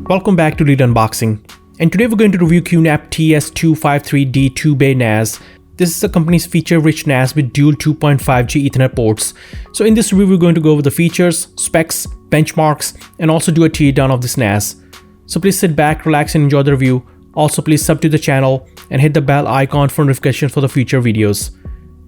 Welcome back to Lead Unboxing, and today we're going to review QNAP TS-253D 10Gbe NAS. This is the company's feature-rich NAS with dual 2.5G Ethernet ports. So in this review we're going to go over the features, specs, benchmarks, and also do a teardown of this NAS. So please sit back, relax and enjoy the review. Also please sub to the channel and hit the bell icon for notifications for the future videos.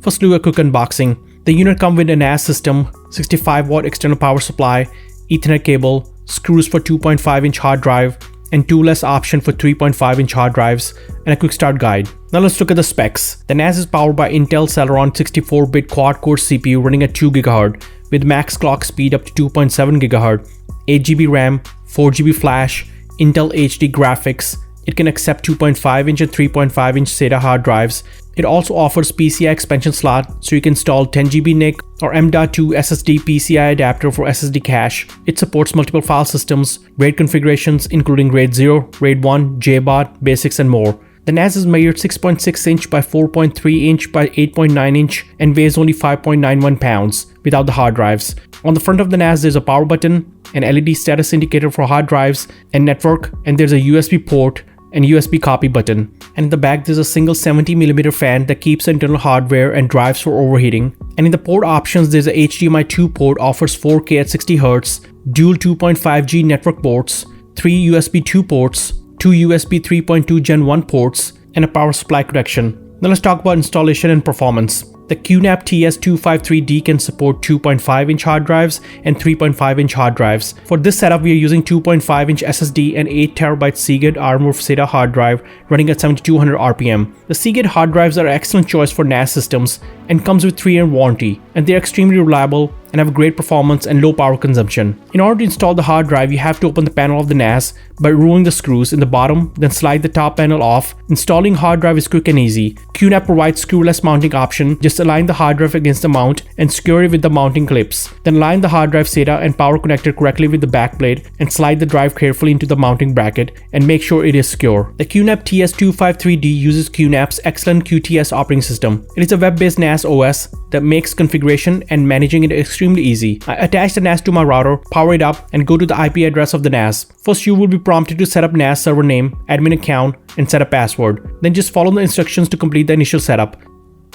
First, do a quick unboxing. The unit comes with a NAS system, 65-watt external power supply, Ethernet cable, screws for 2.5-inch hard drive, and toolless option for 3.5-inch hard drives, and a quick start guide. Now let's look at the specs. The NAS is powered by Intel Celeron 64-bit quad-core CPU running at 2 GHz with max clock speed up to 2.7 GHz, 8GB RAM, 4GB flash, Intel HD graphics. It can accept 2.5-inch and 3.5-inch SATA hard drives. It also offers PCI expansion slot, so you can install 10GB NIC or M.2 SSD PCI adapter for SSD cache. It supports multiple file systems, RAID configurations including RAID 0, RAID 1, JBOD, Basics and more. The NAS is measured 6.6-inch by 4.3-inch by 8.9-inch and weighs only 5.91 pounds without the hard drives. On the front of the NAS there's a power button, an LED status indicator for hard drives and network, and there's a USB port and USB copy button. And in the back there's a single 70mm fan that keeps internal hardware and drives for overheating. And in the port options there's a HDMI 2 port, offers 4K at 60Hz, dual 2.5G network ports, 3 USB 2 ports, 2 USB 3.2 Gen 1 ports, and a power supply connection. Now let's talk about installation and performance. The QNAP TS-253D can support 2.5-inch hard drives and 3.5-inch hard drives. For this setup, we are using 2.5-inch SSD and 8TB Seagate Armor SATA hard drive running at 7200 RPM. The Seagate hard drives are an excellent choice for NAS systems and comes with 3-year warranty, and they are extremely reliable and have great performance and low power consumption. In order to install the hard drive, you have to open the panel of the NAS by removing the screws in the bottom, then slide the top panel off. Installing hard drive is quick and easy. QNAP provides screwless mounting option. Just align the hard drive against the mount and secure it with the mounting clips. Then line the hard drive SATA and power connector correctly with the backplate and slide the drive carefully into the mounting bracket and make sure it is secure. The QNAP TS-253D uses QNAP's excellent QTS operating system. It is a web-based NAS OS that makes configuration and managing it extremely easy. I attach the NAS to my router, power it up, and go to the IP address of the NAS. First, you will be prompted to set up NAS server name, admin account, and set a password. Then just follow the instructions to complete the initial setup.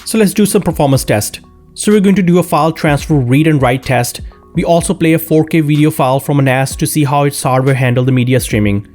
So let's do some performance test. So we're going to do a file transfer read and write test. We also play a 4K video file from a NAS to see how its hardware handles the media streaming.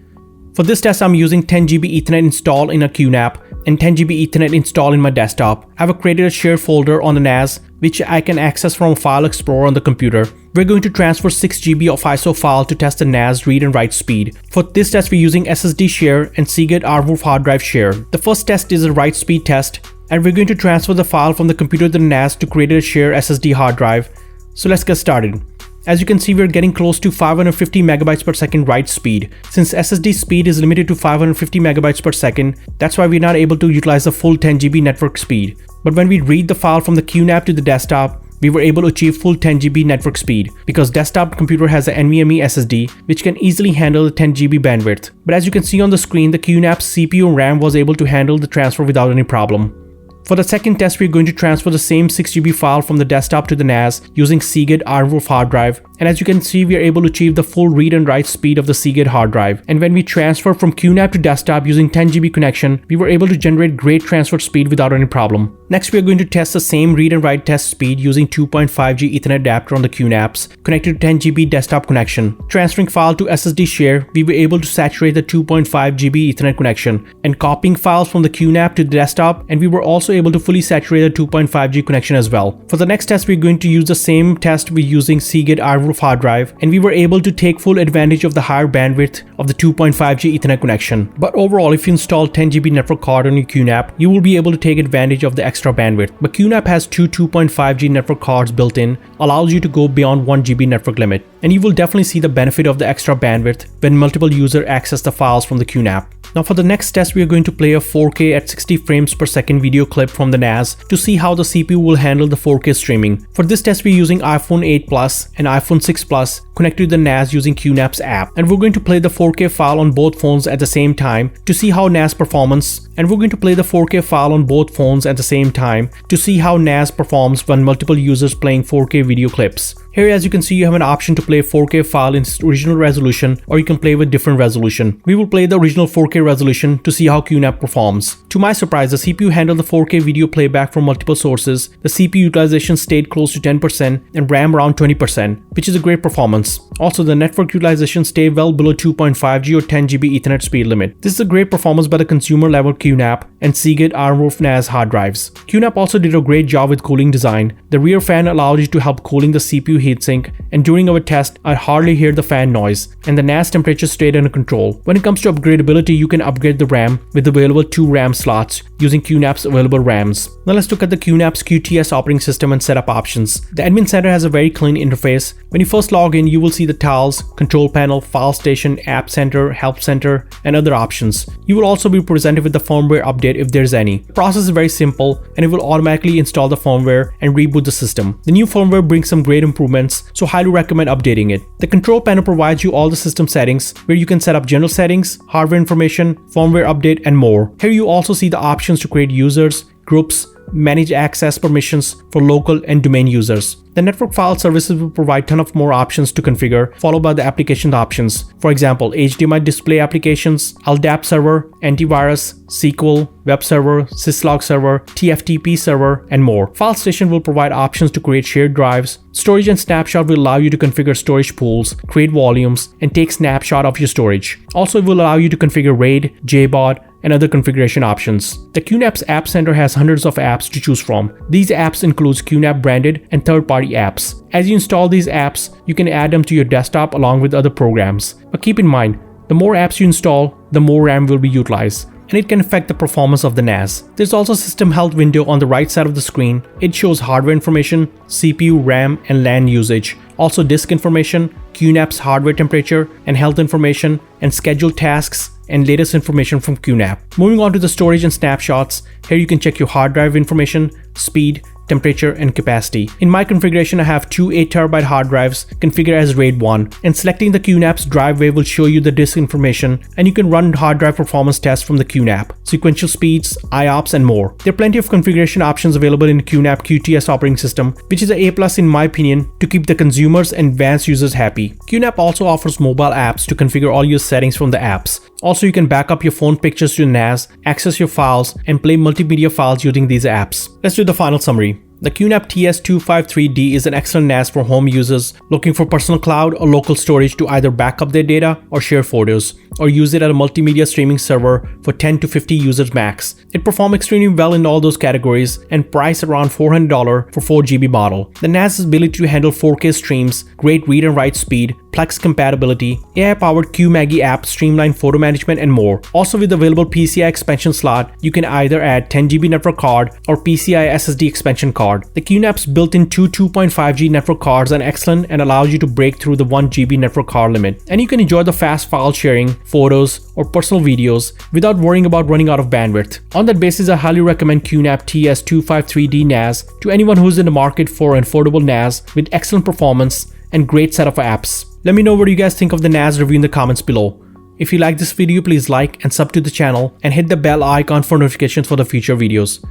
For this test, I'm using 10Gbe Ethernet installed in a QNAP and 10Gbe Ethernet installed in my desktop. I have created a shared folder on the NAS which I can access from a file explorer on the computer. We're going to transfer 6GB of ISO file to test the NAS read and write speed. For this test, we're using SSD share and Seagate Armor hard drive share. The first test is a write speed test, and we're going to transfer the file from the computer to the NAS to create a share SSD hard drive. So let's get started. As you can see, we're getting close to 550 megabytes per second write speed. Since SSD speed is limited to 550 megabytes per second, that's why we're not able to utilize the full 10GB network speed. But when we read the file from the QNAP to the desktop, we were able to achieve full 10GB network speed because desktop computer has an NVMe SSD which can easily handle the 10GB bandwidth. But as you can see on the screen, the QNAP CPU and RAM was able to handle the transfer without any problem. For the second test, we're going to transfer the same 6GB file from the desktop to the NAS using Seagate Armor hard drive. And as you can see, we are able to achieve the full read and write speed of the Seagate hard drive. And when we transfer from QNAP to desktop using 10GB connection, we were able to generate great transfer speed without any problem. Next, we are going to test the same read and write test speed using 2.5G Ethernet adapter on the QNAPs connected to 10GB desktop connection. Transferring file to SSD share, we were able to saturate the 2.5GB Ethernet connection and copying files from the QNAP to the desktop, and we were also able to fully saturate the 2.5G connection as well. For the next test, we're going to use the same test we're using Seagate Armor hard drive, and we were able to take full advantage of the higher bandwidth of the 2.5G Ethernet connection. But overall, if you install 10GB network card on your QNAP, you will be able to take advantage of the extra bandwidth. But QNAP has two 2.5G network cards built in, allows you to go beyond 1GB network limit, and you will definitely see the benefit of the extra bandwidth when multiple users access the files from the QNAP. Now for the next test, we are going to play a 4K at 60 frames per second video clip from the NAS to see how the CPU will handle the 4K streaming. For this test, we're using iPhone 8 Plus and iPhone 6 Plus connected to the NAS using QNAP's app. And we're going to play the 4K file on both phones at the same time to see how NAS performance. And we're going to play the 4K file on both phones at the same time to see how NAS performs when multiple users playing 4K video clips. Here, as you can see, you have an option to play a 4K file in its original resolution, or you can play with different resolution. We will play the original 4K resolution to see how QNAP performs. To my surprise, the CPU handled the 4K video playback from multiple sources. The CPU utilization stayed close to 10% and RAM around 20%, which is a great performance. Also, the network utilization stayed well below 2.5G or 10Gbe Ethernet speed limit. This is a great performance by the consumer level QNAP and Seagate Armorph NAS hard drives. QNAP also did a great job with cooling design. The rear fan allowed you to help cooling the CPU heatsink, and during our test, I hardly hear the fan noise, and the NAS temperature stayed under control. When it comes to upgradability, you can upgrade the RAM with available 2 RAM slots using QNAP's available RAMs. Now let's look at the QNAP's QTS operating system and setup options. The admin center has a very clean interface. When you first log in, you will see the tiles, control panel, file station, app center, help center, and other options. You will also be presented with the firmware update if there's any. The process is very simple, and it will automatically install the firmware and reboot the system. The new firmware brings some great improvements, so highly recommend updating it. The control panel provides you all the system settings, where you can set up general settings, hardware information, firmware update, and more. Here you also see the options to create users, groups, manage access permissions for local and domain users. The network file services will provide ton of more options to configure, followed by the application options. For example, HDMI display applications, LDAP server, antivirus, SQL, web server, syslog server, TFTP server, and more. File station will provide options to create shared drives. Storage and snapshot will allow you to configure storage pools, create volumes, and take snapshot of your storage. Also, it will allow you to configure RAID, JBOD, and other configuration options. The QNAP's App Center has hundreds of apps to choose from. These apps include QNAP branded and third-party apps. As you install these apps, you can add them to your desktop along with other programs. But keep in mind, the more apps you install, the more RAM will be utilized, and it can affect the performance of the NAS. There's also a system health window on the right side of the screen. It shows hardware information, CPU, RAM, and LAN usage. Also disk information, QNAP's hardware temperature and health information, and scheduled tasks and latest information from QNAP. Moving on to the storage and snapshots, here you can check your hard drive information, speed, temperature, and capacity. In my configuration, I have two 8TB hard drives configured as RAID 1, and selecting the QNAP's driveway will show you the disk information, and you can run hard drive performance tests from the QNAP, sequential speeds, IOPS, and more. There are plenty of configuration options available in QNAP QTS operating system, which is an A+ in my opinion to keep the consumers and advanced users happy. QNAP also offers mobile apps to configure all your settings from the apps. Also, you can back up your phone pictures to the NAS, access your files, and play multimedia files using these apps. Let's do the final summary. The QNAP TS-253D is an excellent NAS for home users looking for personal cloud or local storage to either back up their data or share photos, or use it at a multimedia streaming server for 10 to 50 users max. It performs extremely well in all those categories and priced around $400 for 4GB model. The NAS's ability to handle 4K streams, great read and write speed, Plex compatibility, AI-powered QMaggie app, streamlined photo management, and more. Also, with available PCI expansion slot, you can either add 10GB network card or PCI SSD expansion card. The QNAP's built-in two 2.5G network cards are excellent and allows you to break through the 1GB network card limit. And you can enjoy the fast file sharing, photos, or personal videos without worrying about running out of bandwidth. On that basis, I highly recommend QNAP TS-253D NAS to anyone who's in the market for an affordable NAS with excellent performance and great set of apps. Let me know what you guys think of the NAS review in the comments below. If you like this video, please like and sub to the channel and hit the bell icon for notifications for the future videos.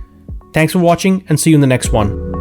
Thanks for watching and see you in the next one.